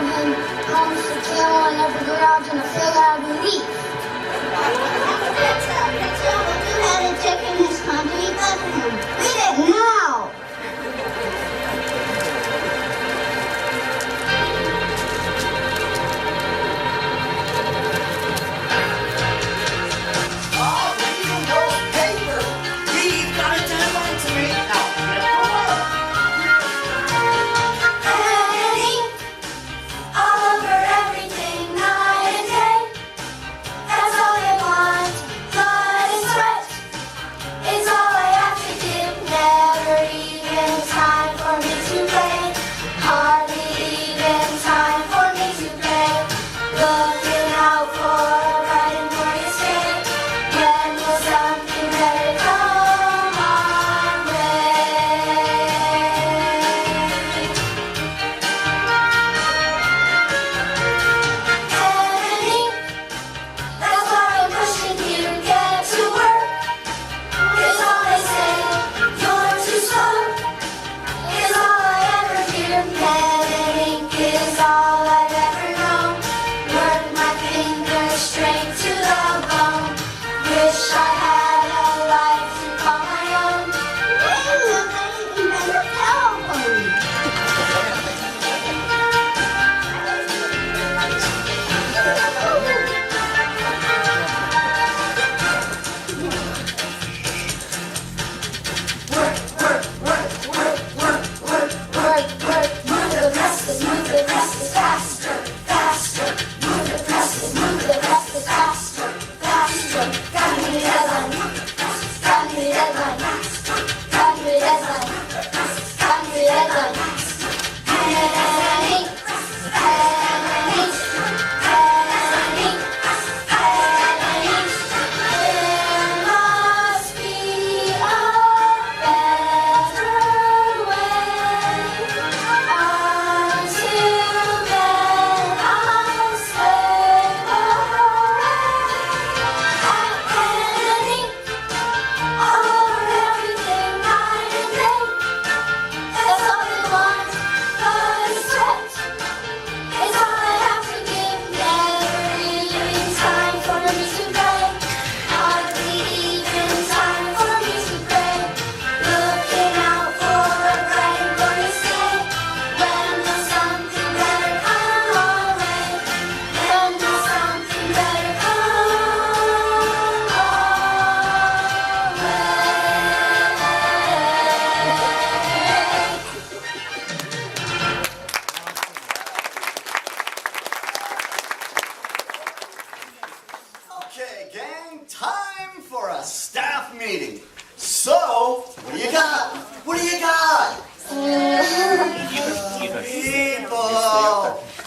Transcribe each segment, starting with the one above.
from him, homes the camel in every garage and a fig out of leaf. You had a tick in his country bedroom. Read it now.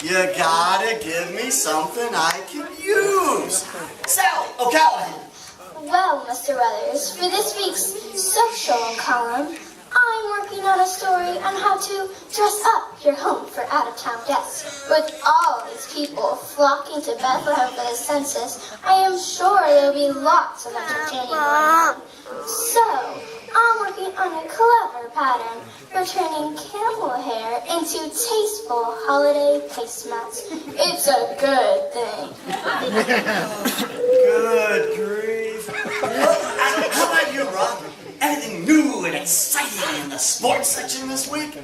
You gotta give me something I can use. Sally O'Callahan. Well, Mr. Weathers, for this week's social column, I'm working on a story on how to dress up your home for out-of-town guests. With all these people flocking to Bethlehem for the census, I am sure there'll be lots of entertaining going on. So, I'm working on a clever pattern for turning camel hair into tasteful holiday placemats. It's a good thing. Good grief. How about you, Rob? Anything new and exciting in the sports section this week?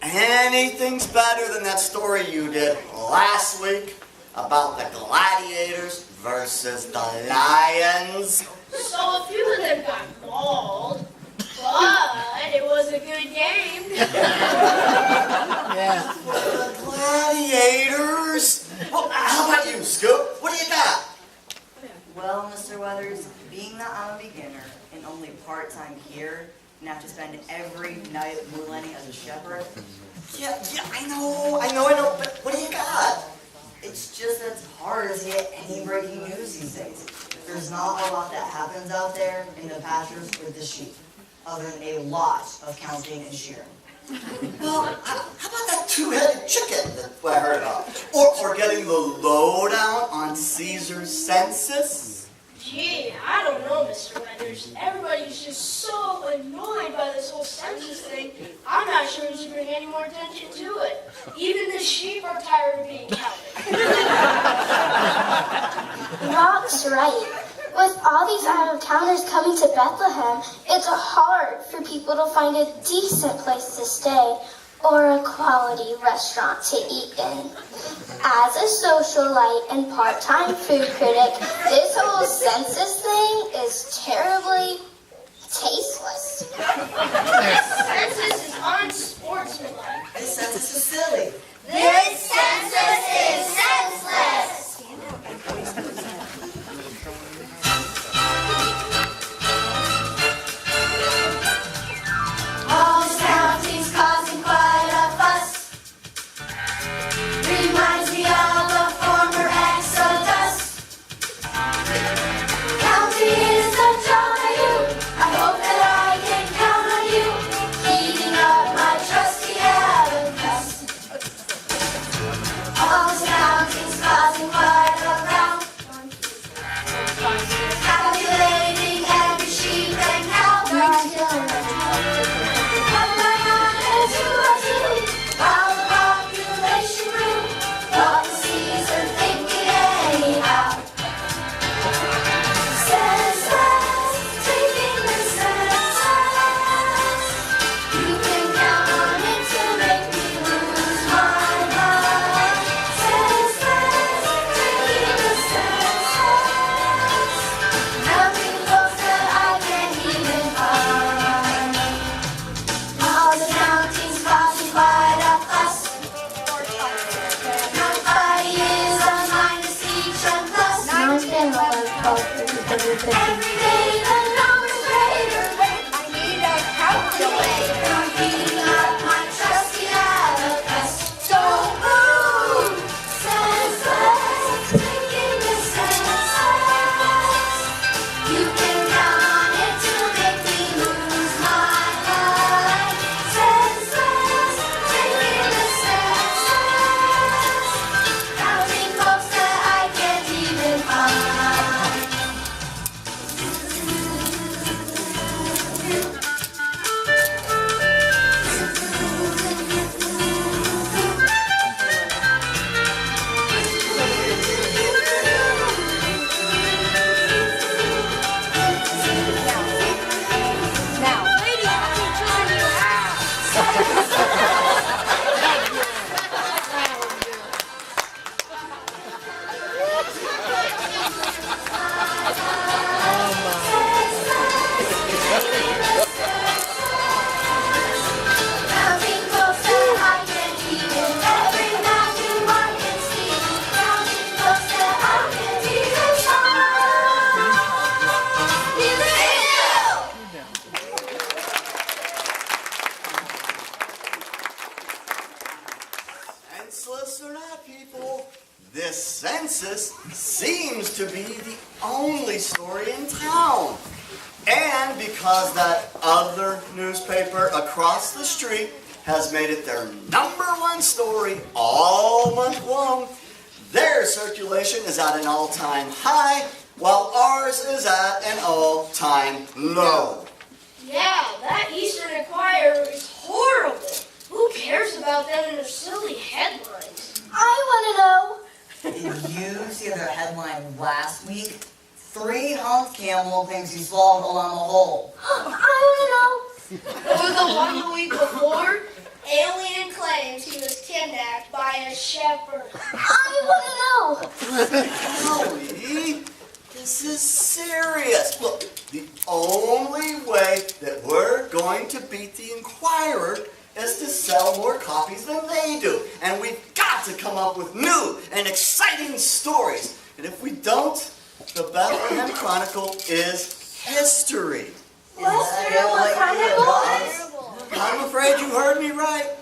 Anything's better than that story you did last week about the gladiators versus the lions? So a few of them got mauled, but it was a good game. Yeah. The gladiators? Well, how about you, Scoop? What do you got? Well, Mr. Weathers, being that I'm a beginner and only part-time here, and have to spend every night moonlighting as a shepherd. Yeah, I know, but what do you got? It's just that it's hard to get any breaking news these days. There's not a lot that happens out there in the pastures with the sheep, other than a lot of counting and shearing. Well, how about that two-headed chicken that I heard about? Or getting the lowdown on Caesar's census? Gee, I don't know, Mr. Weathers. Everybody's just so annoyed by this whole census thing. I'm not sure we should bring any more attention to it. Even the sheep are tired are being counted. Rock's right. With all these out-of-towners coming to Bethlehem, it's hard for people to find a decent place to stay or a quality restaurant to eat in. As a socialite and part-time food critic, this whole census thing is terribly tasteless. This census is unsportsmanlike. This census is silly. This census is senseless. All this counting's causing quite a fuss. Reminds me of the former Exodus. Counting is a job I do. I hope that I can count on you, heating up my trusty abacus. All this counting's causing quite a row. Calculating every sheep and cow. While the population grew, what the seas are thinking anyhow. Census, taking the census. You can count on it to make me lose my mind. Census, taking the census. Counting folks that I can't even find. All the counting's causing quite a fuss. Nobody is a minus each and plus. Every day the number's greater. I need a calculator. I'm heating up my trusty abacus. Don't move! Census, taking the census. You can count on it to make me lose my mind. Census, taking the census. Counting folks that I can't even find. Counting folks that I can't even. Every mountain, mark and steep. Counting folks that I can't even find. Senseless or not, people, this census seems to be the only story in town. And because that other newspaper across the street has made it their #1 story all month long, their circulation is at an all-time high, while ours is at an all-time low. Yeah, that Eastern Enquirer is horrible. Who cares about them and their silly headlines? I want to know. Did you see their headline last week? 3-humped camel thinks he swallowed a llama whole. I want to know. Or the one the week before, alien claims he was kidnapped by a shepherd. I want to know. Howie, this is serious. Look, the only way that we're going to beat the Enquirer is to sell more copies than they do. And we've got to come up with new and exciting stories. And if we don't, the Bethlehem Chronicle is history. Western Chronicle? I'm afraid you heard me right.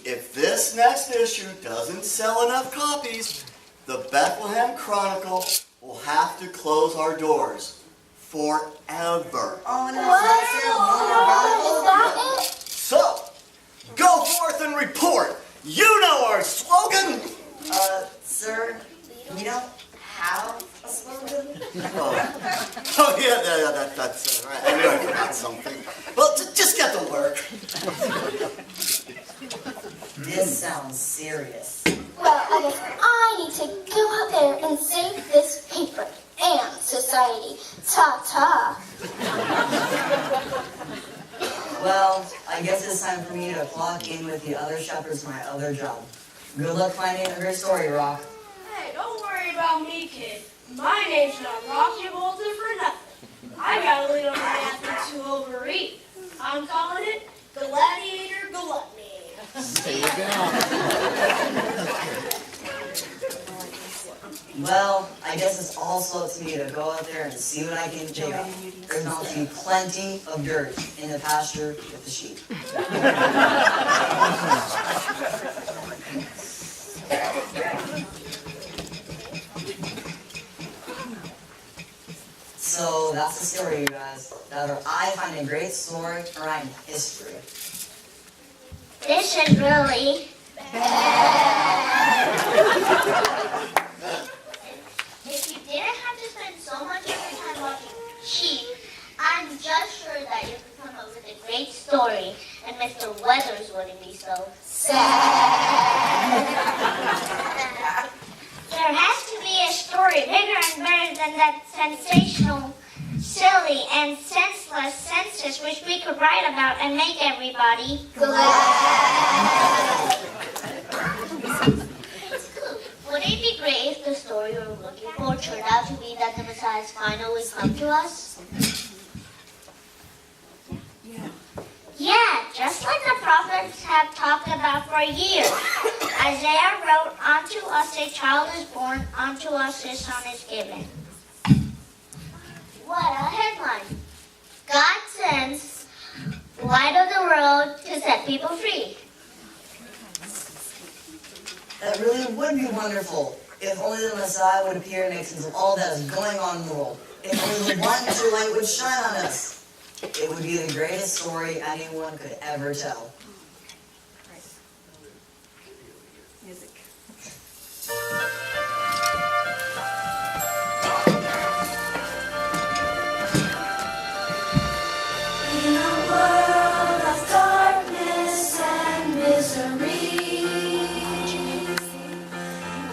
If this next issue doesn't sell enough copies, the Bethlehem Chronicle will have to close our doors forever. Oh, no, Is that it? So, go forth and report. You know our slogan. Sir, we don't have a slogan. Oh yeah, that's right. I knew I forgot something. Well, just get to work. This sounds serious. Well, Well, I guess I need to go out there and save this paper and society. Ta-ta. Well, I guess it's time for me to clock in with the other shepherds for my other job. Good luck finding a great story, Rock. Hey, don't worry about me, kid. My name's not Rocky Bolton for nothing. I got a little athlete to overeat. I'm calling it Gladiator Gluttony. Well, I guess it's also up to me to go out there and see what I can dig up. There's bound to be plenty of dirt in the pasture with the sheep. So that's the story, you guys. That I find a great story around history. This is really If you didn't have to spend so much of your time watching sheep, I'm just sure that you could come up with a great story, and Mr. Weathers wouldn't be so sad. There has to be a story bigger and better than that sensational, silly, and senseless census which we could write about and make everybody glad. Would it be great if the story we were looking for turned out to be that the Messiah has finally come to us? Yeah, just like the prophets have talked about for years. Isaiah wrote, "Unto us a child is born, unto us a son is given." What a headline. God sends light of the world to set people free. That really would be wonderful if only the Messiah would appear and make sense of all that is going on in the world. If only the one true light would shine on us. It would be the greatest story anyone could ever tell. In a world of darkness and misery,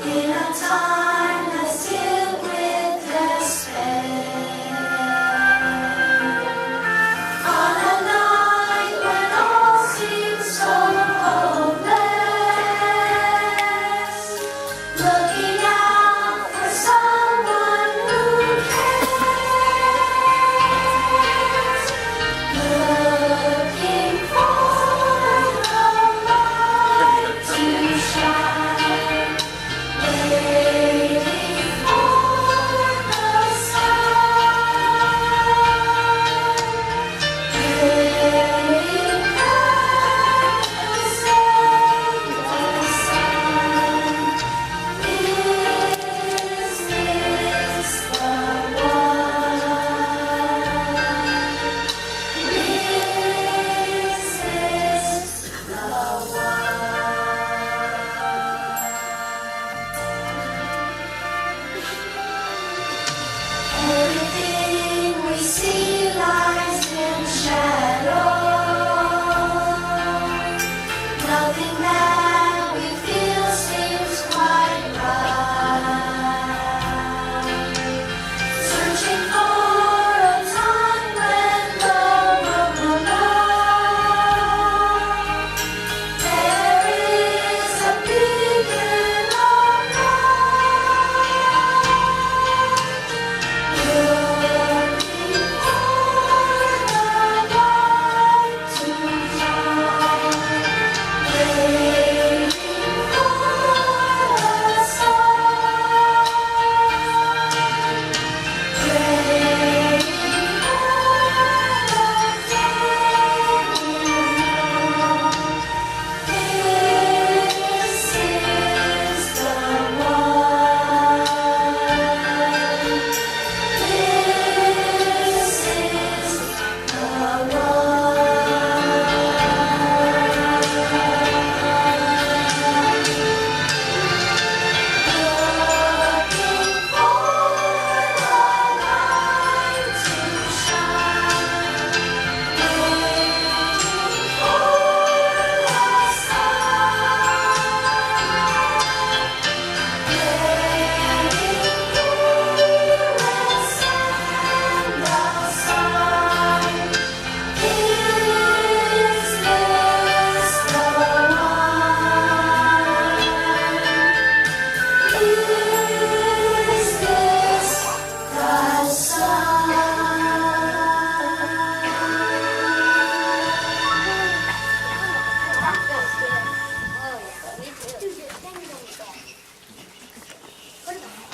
in a time that's filled with despair, on a night when all seems so hopeless,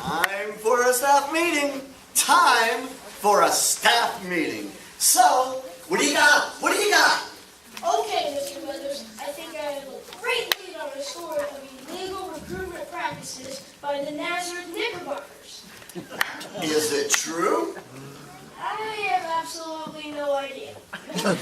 Time for a staff meeting. Time for a staff meeting. So, what do you got? What do you got? Okay, Mr. Weathers, I think I have a great lead on a story of illegal recruitment practices by the Nazareth Knickerbockers. Is it true? I have absolutely no idea. Well,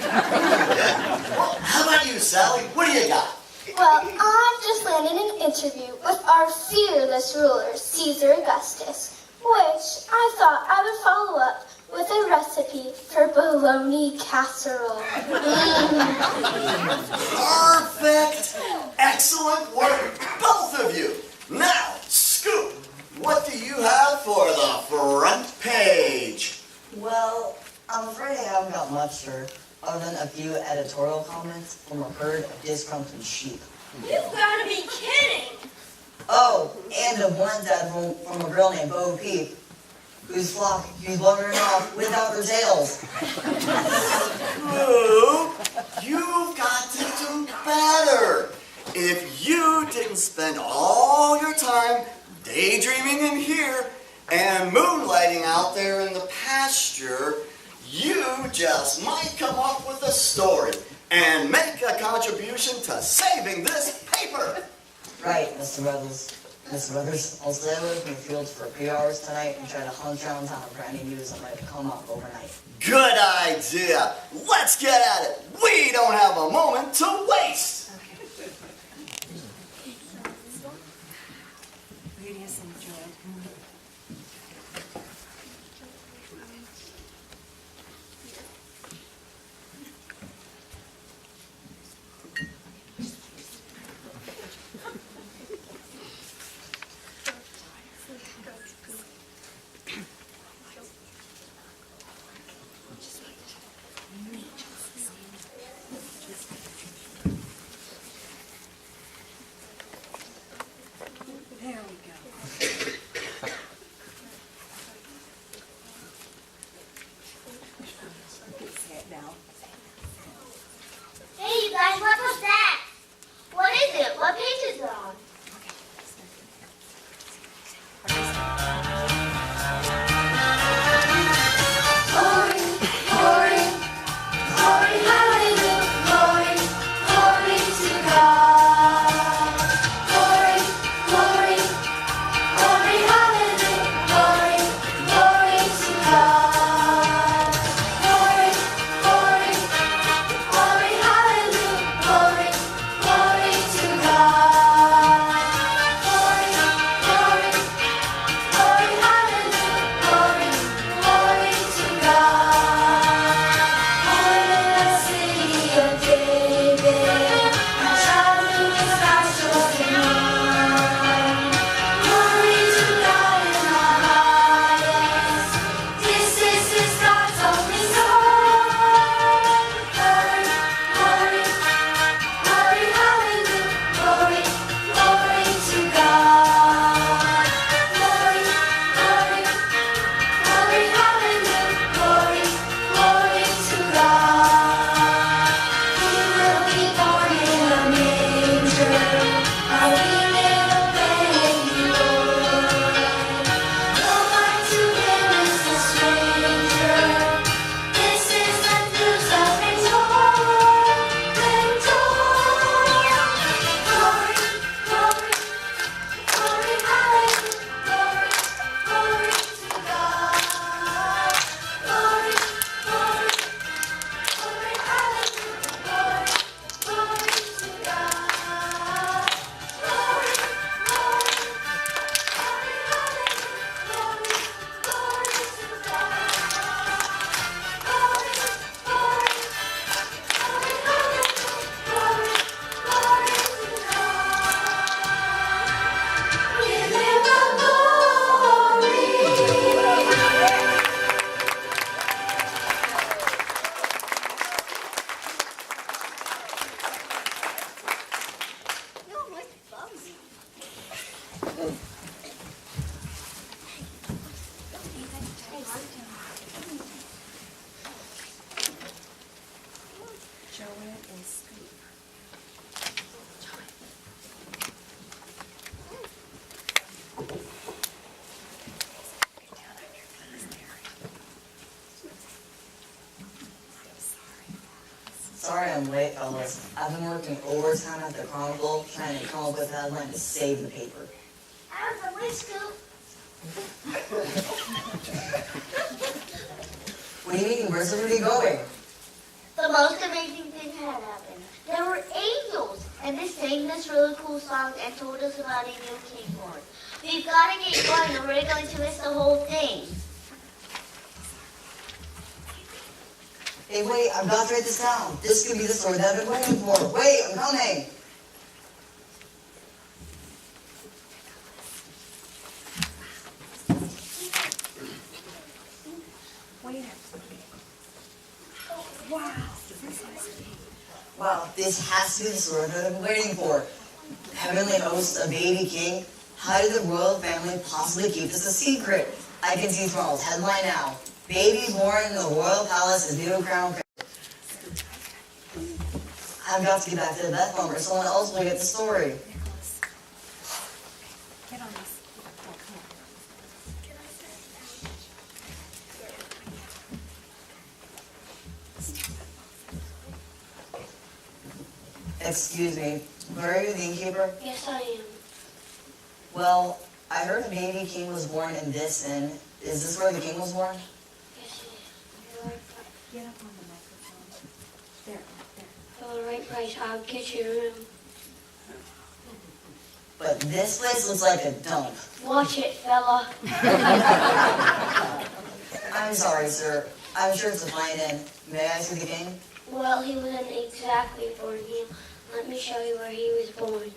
how about you, Sally? What do you got? Well, I've just landed an interview with our fearless ruler, Caesar Augustus, which I thought I would follow up with a recipe for bologna casserole. Perfect! Excellent work, both of you. Now, Scoop, what do you have for the front page? Well, I'm afraid I haven't got much, sir, other than a few editorial comments from a herd of disgruntled sheep. You've got to be kidding! Oh, and of one dead from a girl named Bo Peep, whose flock he's wandering off without their tails. Scoop, you've got to do better. If you didn't spend all your time daydreaming in here and moonlighting out there in the pasture, you just might come up with a story and make a contribution to saving this paper. Right, Mr. Weathers. Mr. Weathers, I'll stay away from the fields for a few hours tonight and try to hunt around town for any news that might come up overnight. Good idea. Let's get at it. We don't have a moment to waste. And wait, fellas, I've been working overtime at the Chronicle trying to come up with a headline to save the paper. Out of the way, Scoop. What do you mean? Where's everybody going? The most amazing thing had happened. There were angels, and they sang this really cool song and told us about a new king born. We've got to get going, or we're going to miss the whole thing. Hey, wait, I've got to write this down. This could be the story that I've been waiting for. Wait, I'm coming. Wow, this has to be the story that I've been waiting for. Heavenly host, a baby king. How did the royal family possibly keep this a secret? I can see Charles' headline now. Baby born in the royal palace is new crown prince. I've got to get back to the Beth farm or someone else will get the story. Excuse me, where are you the innkeeper? Yes, I am. Well, I heard a baby king was born in this inn. Is this where the king was born? Yes, it is. Get up on the microphone. There, there. For the right price, I'll get you a room. But this place looks like a dump. Watch it, fella. I'm sorry, sir. I'm sure it's a fine inn. May I see the king? Well, he wasn't exactly born here. Let me show you where he was born.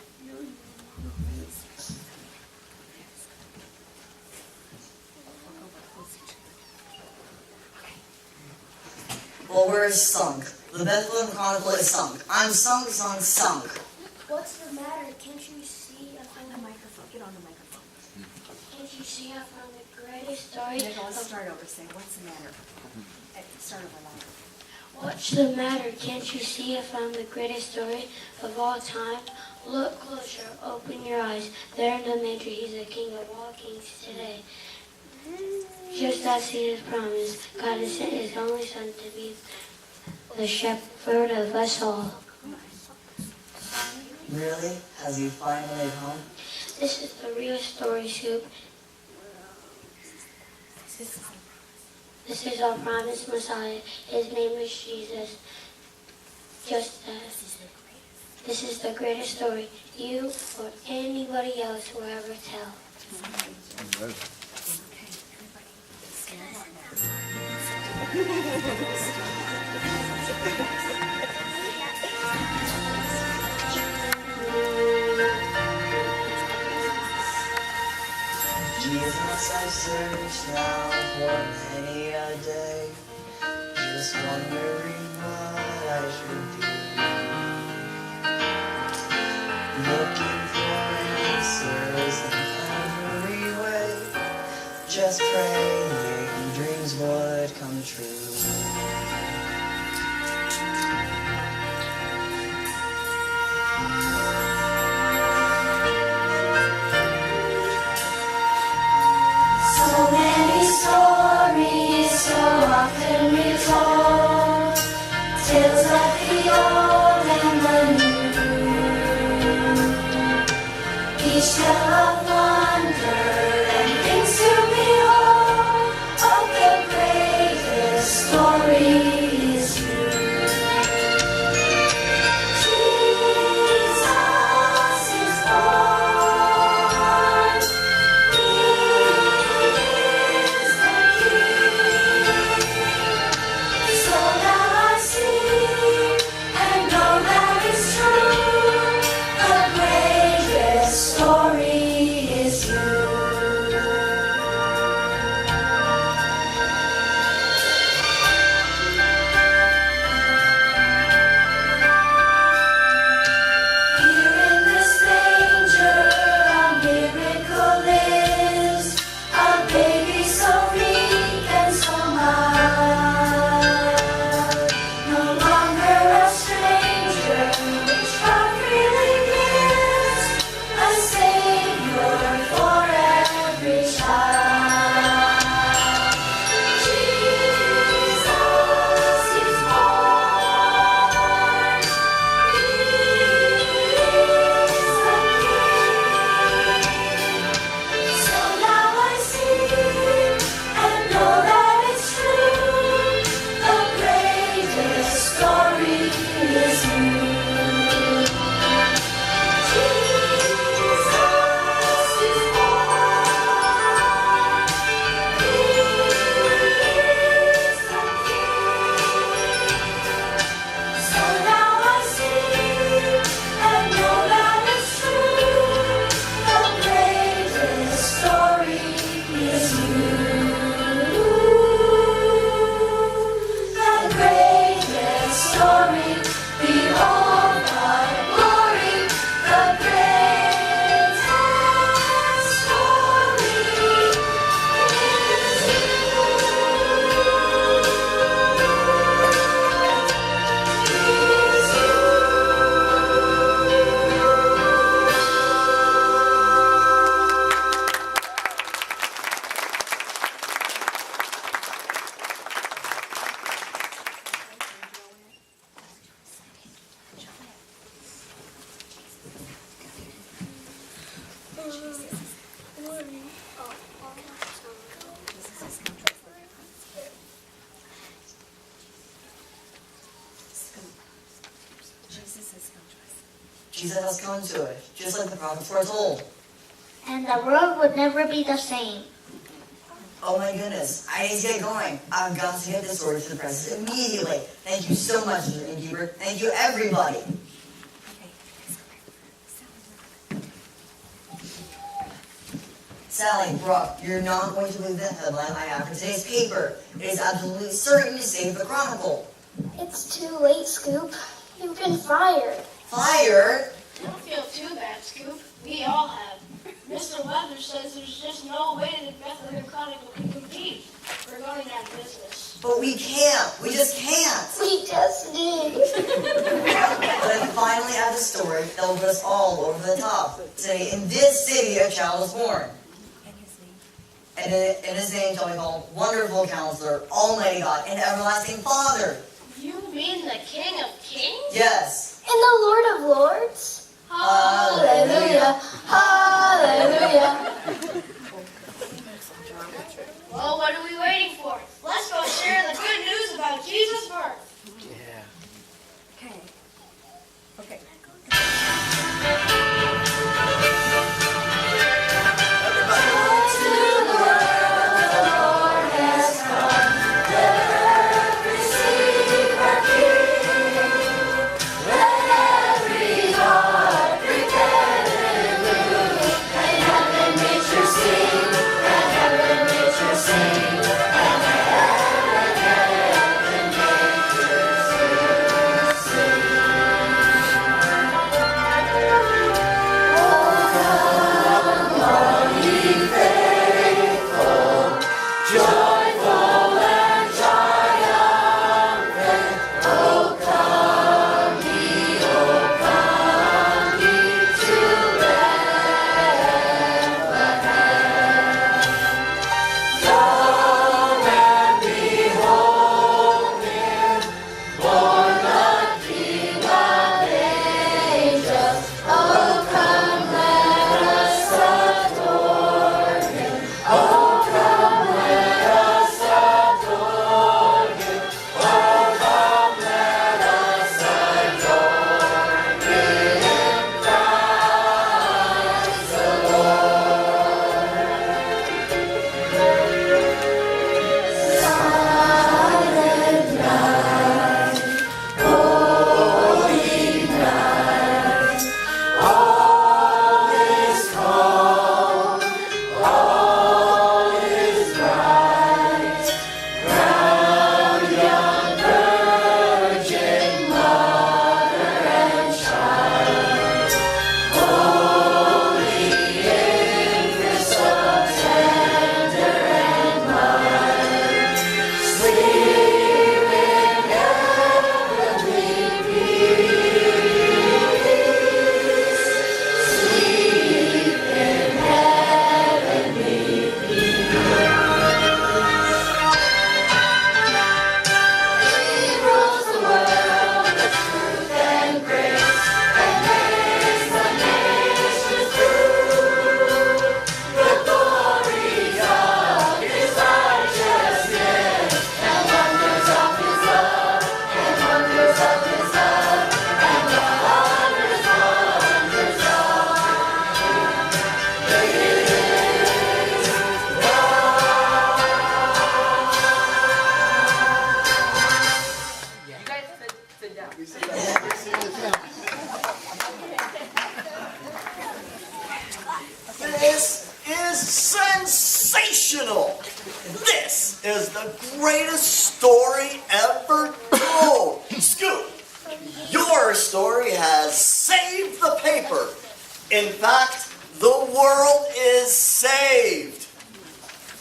Well, we're sunk. The Bethlehem Chronicle is sunk. I'm sunk, sunk, sunk. What's the matter? Can't you see I On found the microphone. Get on the microphone. Can't you see I found the greatest story? No, let's start over. Say, what's the matter? Start over louder. What's the matter? Can't you see I found the greatest story of all time? Look closer, open your eyes. There in the manger, he's the king of all kings today. Just as he has promised, God has sent his only son to be the shepherd of us all. Really? Has he finally come? This is the real story, Scoop. This is our promised Messiah. His name is Jesus. Just as. This is the greatest story you or anybody else will ever tell. Jesus, I've searched now for many a day, just wondering what I should do. Looking for answers in every way, just praying dreams would come true. So many stories, so often retold, tales of the old and the new, each tale of wonder and things to behold, of the greatest story is true. Jesus is born. Jesus has come to it, just like the prophets foretold. And the world would never be the same. Oh my goodness, I need to get going. I've got to get this story to the press immediately. Thank you so much, Mr. Innkeeper. Thank you, everybody. Sally, Brock, you're not going to believe the headline I have for today's paper. It is absolutely certain to save the Chronicle. It's too late, Scoop. You've been fired. Fired? Don't feel too bad, Scoop. We all have. Mr. Weathers says there's just no way that Bethlehem Chronicle can compete. We're going out of business. But we can't. We just can't. We just did. But I finally have a story that will put us all over the top. Today, in this city, a child was born. And in his name shall be called Wonderful Counselor, Almighty God, and Everlasting Father. You mean the King of Kings? Yes. And the Lord of Lords? Hallelujah. Hallelujah. Well, what are we waiting for? Let's go share the good news about Jesus' birth. Okay. Okay. This is sensational! This is the greatest story ever told! Scoop, your story has saved the paper. In fact, the world is saved.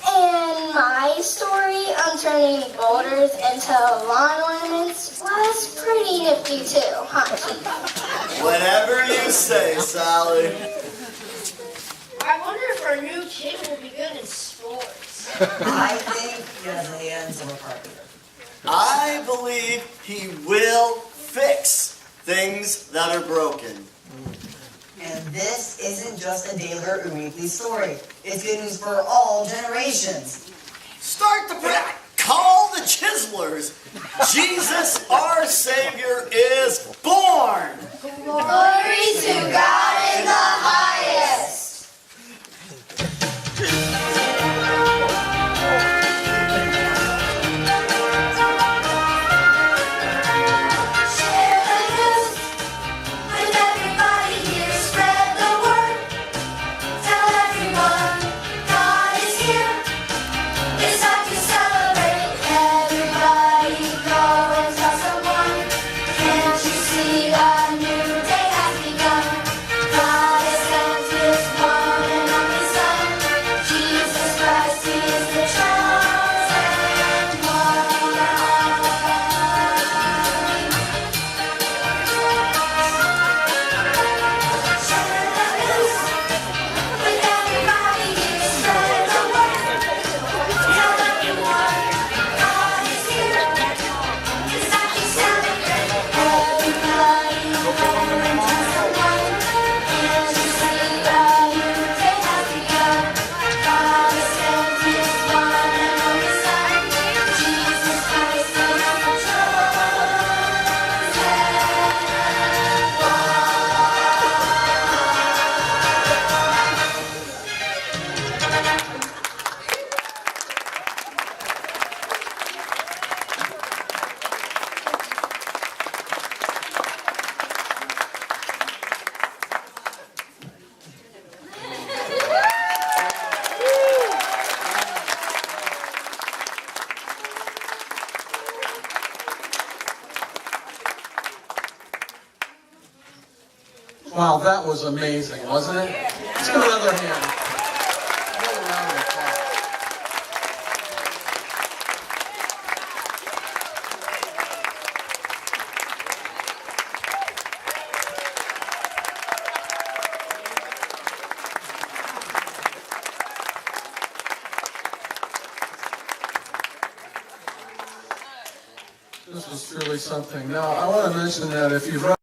And my story on turning boulders into lawn ornaments was pretty nifty too, huh, Chief? Whatever you say, Sally. I wonder if our new kid will be good in sports. I think he has the hands of a carpenter. I believe he will fix things that are broken. And this isn't just a daily or weekly story. It's good news for all generations. Start the Call the chiselers. Jesus, our Savior, is born. Glory to God in the highest. Share the news with everybody here. Spread the word. Tell everyone God is here. It's time to celebrate. Everybody go and tell someone. Can't you see a new day has begun? God has sent His one and only Son. Jesus Christ is the chosen one. Share the news with everybody here. Spread the word. Tell everyone God is here. It's time to celebrate. Everybody go and tell someone. Can't you see a new day has begun? God has sent His one and only Son. Jesus Christ is the chosen one. Wow, that was amazing, wasn't it? Let's give another hand. Another round of applause. This was truly something. Now, I want to mention that if you've